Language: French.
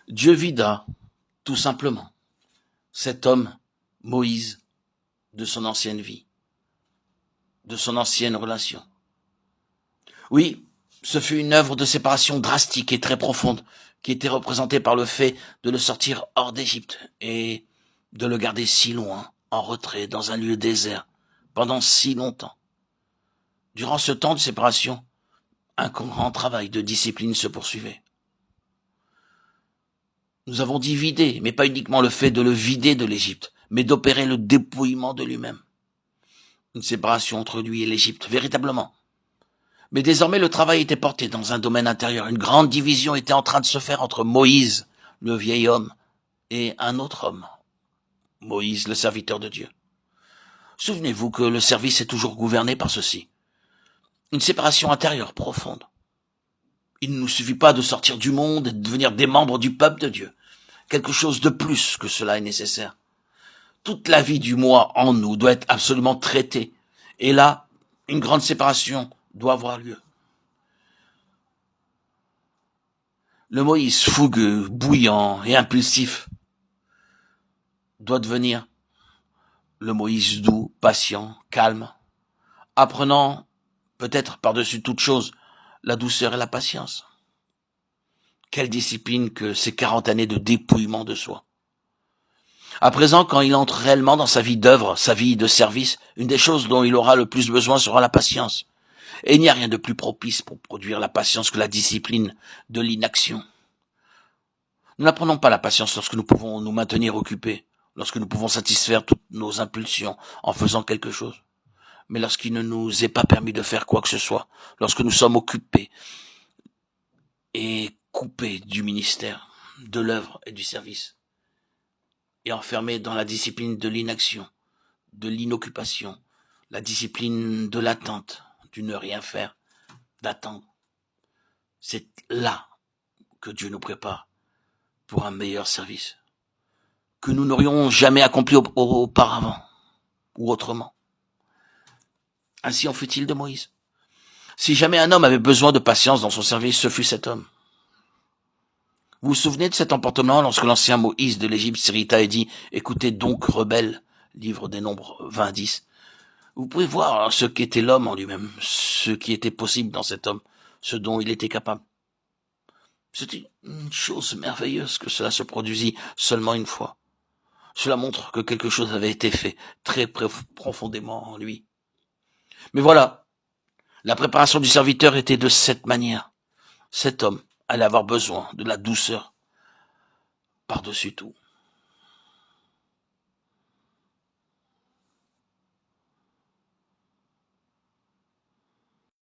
Dieu vida, tout simplement, cet homme, Moïse, de son ancienne vie, de son ancienne relation. Oui, ce fut une œuvre de séparation drastique et très profonde, qui était représentée par le fait de le sortir hors d'Égypte et de le garder si loin, en retrait, dans un lieu désert, pendant si longtemps. Durant ce temps de séparation, un grand travail de discipline se poursuivait. Nous avons dit vider, mais pas uniquement le fait de le vider de l'Égypte, mais d'opérer le dépouillement de lui-même. Une séparation entre lui et l'Égypte, véritablement. Mais désormais, le travail était porté dans un domaine intérieur. Une grande division était en train de se faire entre Moïse, le vieil homme, et un autre homme, Moïse, le serviteur de Dieu. Souvenez-vous que le service est toujours gouverné par ceci. Une séparation intérieure profonde. Il ne nous suffit pas de sortir du monde et de devenir des membres du peuple de Dieu. Quelque chose de plus que cela est nécessaire. Toute la vie du moi en nous doit être absolument traitée. Et là, une grande séparation doit avoir lieu. Le Moïse fougueux, bouillant et impulsif doit devenir le Moïse doux, patient, calme, apprenant, peut-être par-dessus toute chose, la douceur et la patience. Quelle discipline que ces 40 années de dépouillement de soi. À présent, quand il entre réellement dans sa vie d'œuvre, sa vie de service, une des choses dont il aura le plus besoin sera la patience. Et il n'y a rien de plus propice pour produire la patience que la discipline de l'inaction. Nous n'apprenons pas la patience lorsque nous pouvons nous maintenir occupés, lorsque nous pouvons satisfaire toutes nos impulsions en faisant quelque chose. Mais lorsqu'il ne nous est pas permis de faire quoi que ce soit, lorsque nous sommes occupés et coupés du ministère, de l'œuvre et du service, et enfermés dans la discipline de l'inaction, de l'inoccupation, la discipline de l'attente, du ne rien faire, d'attendre. C'est là que Dieu nous prépare pour un meilleur service, que nous n'aurions jamais accompli auparavant ou autrement. Ainsi en fut-il de Moïse. Si jamais un homme avait besoin de patience dans son service, ce fut cet homme. Vous vous souvenez de cet emportement lorsque l'ancien Moïse de l'Égypte s'irrita et dit « Écoutez donc, rebelles » livre des Nombres 20-10. Vous pouvez voir ce qu'était l'homme en lui-même, ce qui était possible dans cet homme, ce dont il était capable. C'était une chose merveilleuse que cela se produisit seulement une fois. Cela montre que quelque chose avait été fait très profondément en lui. Mais voilà, la préparation du serviteur était de cette manière. Cet homme allait avoir besoin de la douceur par-dessus tout.